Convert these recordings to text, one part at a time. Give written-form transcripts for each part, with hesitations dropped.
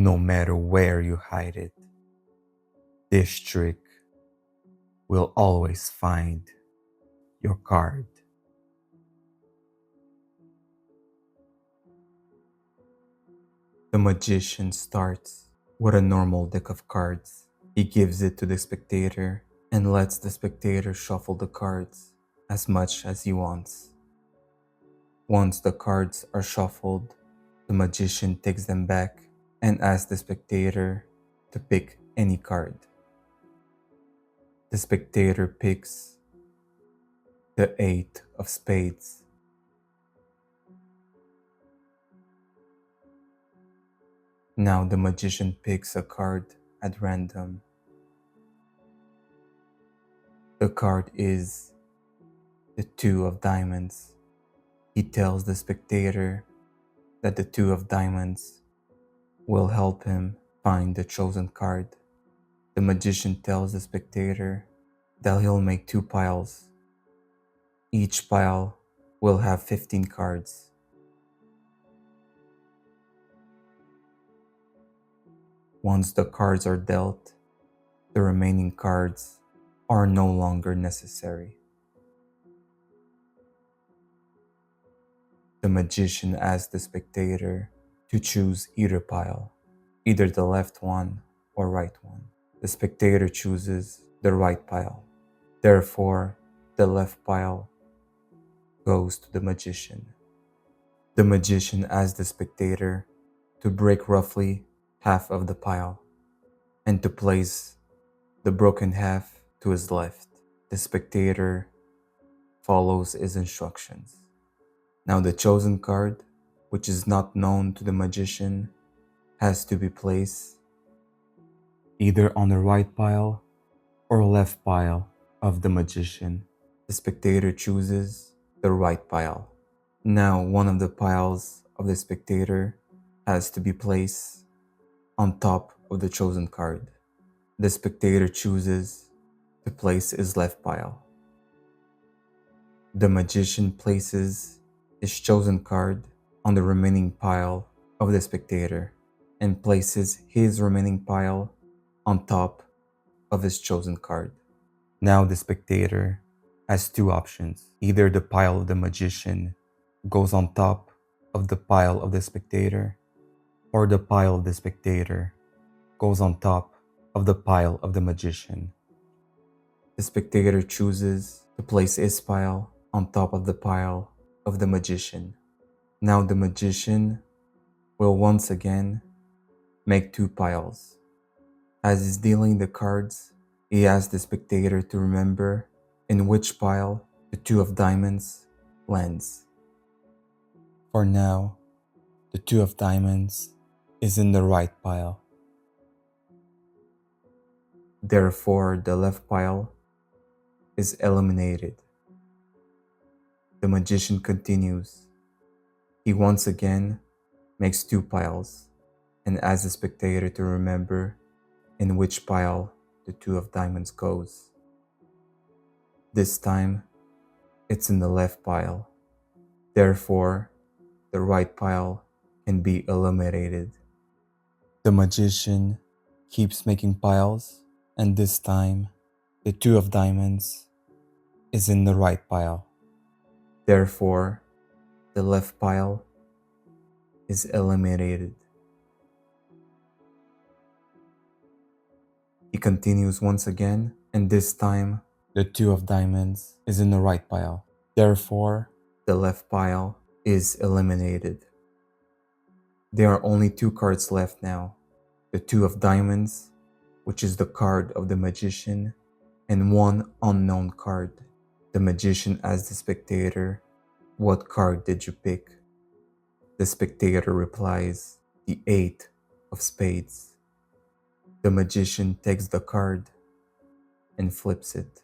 no matter where you hide it. This trick will always find your card. The magician starts with a normal deck of cards. He gives it to the spectator and lets the spectator shuffle the cards as much as he wants. Once the cards are shuffled, the magician takes them back and asks the spectator to pick any card. The spectator picks the 8 of spades. Now the magician picks a card at random. The card is the 2 of diamonds. He tells the spectator that the 2 of diamonds will help him find the chosen card. The magician tells the spectator that he'll make 2 piles. Each pile will have 15 cards. Once the cards are dealt, the remaining cards are no longer necessary. The magician asks the spectator to choose either pile, either the left one or right one. The spectator chooses the right pile. Therefore, the left pile goes to the magician. The magician asks the spectator to break roughly half of the pile and to place the broken half to his left. The spectator follows his instructions. Now the chosen card, which is not known to the magician, has to be placed either on the right pile or left pile of the magician. The spectator chooses the right pile. Now one of the piles of the spectator has to be placed on top of the chosen card. The spectator chooses to place his left pile. The magician places his chosen card on the remaining pile of the spectator and places his remaining pile on top of his chosen card. Now the spectator has 2 options. Either the pile of the magician goes on top of the pile of the spectator, or the pile of the spectator goes on top of the pile of the magician. The spectator chooses to place his pile on top of the pile of the magician. Now the magician will once again make 2 piles. As he's dealing the cards, he asks the spectator to remember in which pile the 2 of diamonds lands. For now, the 2 of diamonds is in the right pile. Therefore, the left pile is eliminated. The magician continues. He once again makes 2 piles and asks the spectator to remember in which pile the 2 of diamonds goes. This time, it's in the left pile. Therefore, the right pile can be eliminated. The magician keeps making piles, and this time, the 2 of diamonds is in the right pile. Therefore, the left pile is eliminated. He continues once again, and this time, the 2 of diamonds is in the right pile. Therefore, the left pile is eliminated. There are only 2 cards left now. The 2 of diamonds, which is the card of the magician, and one unknown card. The magician asks the spectator, "What card did you pick?" The spectator replies, "The 8 of spades." The magician takes the card and flips it.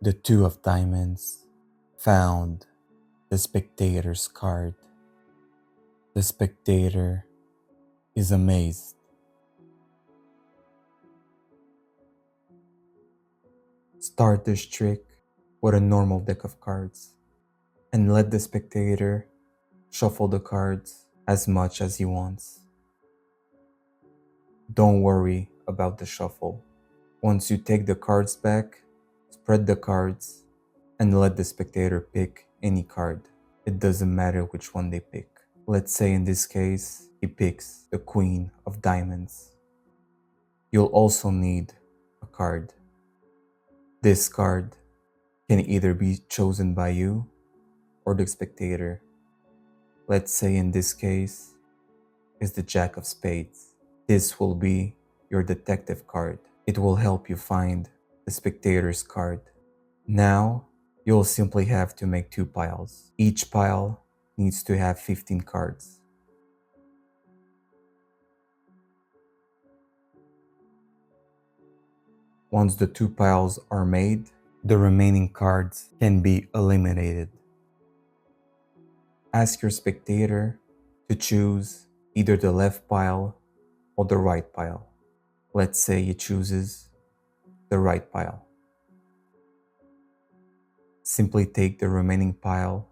The 2 of diamonds found the spectator's card. The spectator is amazed. Start this trick with a normal deck of cards and let the spectator shuffle the cards as much as he wants. Don't worry about the shuffle. Once you take the cards back, spread the cards and let the spectator pick any card. It doesn't matter which one they pick. Let's say in this case, he picks the Queen of Diamonds. You'll also need a card. This card can either be chosen by you or the spectator. Let's say in this case is the Jack of Spades. This will be your detective card. It will help you find the spectator's card. Now, you'll simply have to make 2 piles. Each pile needs to have 15 cards. Once the 2 piles are made, the remaining cards can be eliminated. Ask your spectator to choose either the left pile or the right pile. Let's say he chooses the right pile. Simply take the remaining pile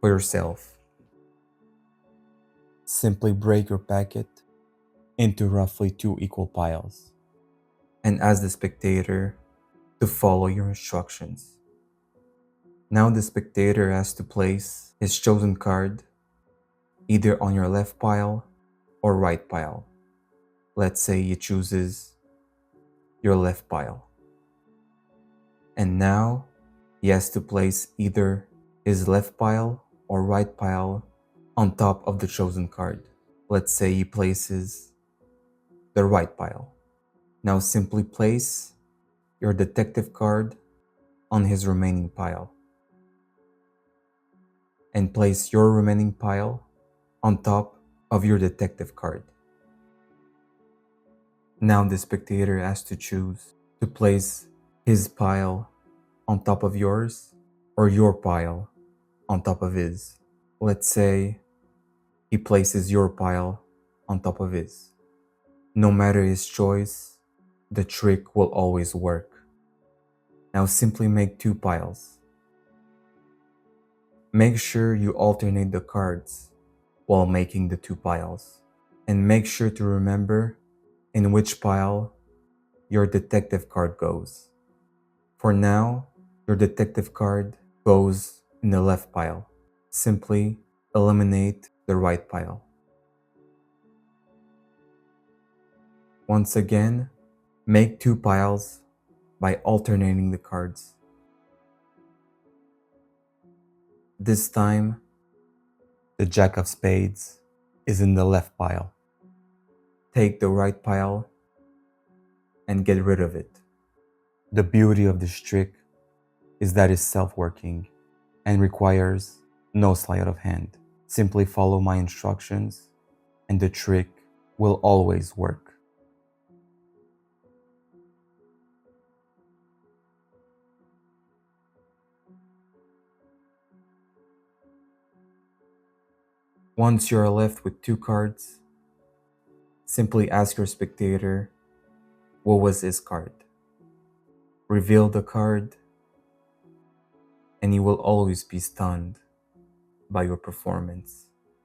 for yourself. Simply break your packet into roughly 2 equal piles and ask the spectator to follow your instructions. Now the spectator has to place his chosen card either on your left pile or right pile. Let's say he chooses your left pile. And now he has to place either his left pile or right pile on top of the chosen card. Let's say he places the right pile. Now simply place your detective card on his remaining pile and place your remaining pile on top of your detective card. Now the spectator has to choose to place his pile on top of yours or your pile on top of his. Let's say he places your pile on top of his. No matter his choice, the trick will always work. Now simply make 2 piles. Make sure you alternate the cards while making the 2 piles. And make sure to remember in which pile your detective card goes. For now, your detective card goes in the left pile. Simply eliminate the right pile. Once again, make 2 piles by alternating the cards. This time, the Jack of Spades is in the left pile. Take the right pile and get rid of it. The beauty of this trick is that it's self-working and requires no sleight of hand. Simply follow my instructions and the trick will always work. Once you are left with 2 cards, simply ask your spectator what was his card. Reveal the card and he will always be stunned by your performance.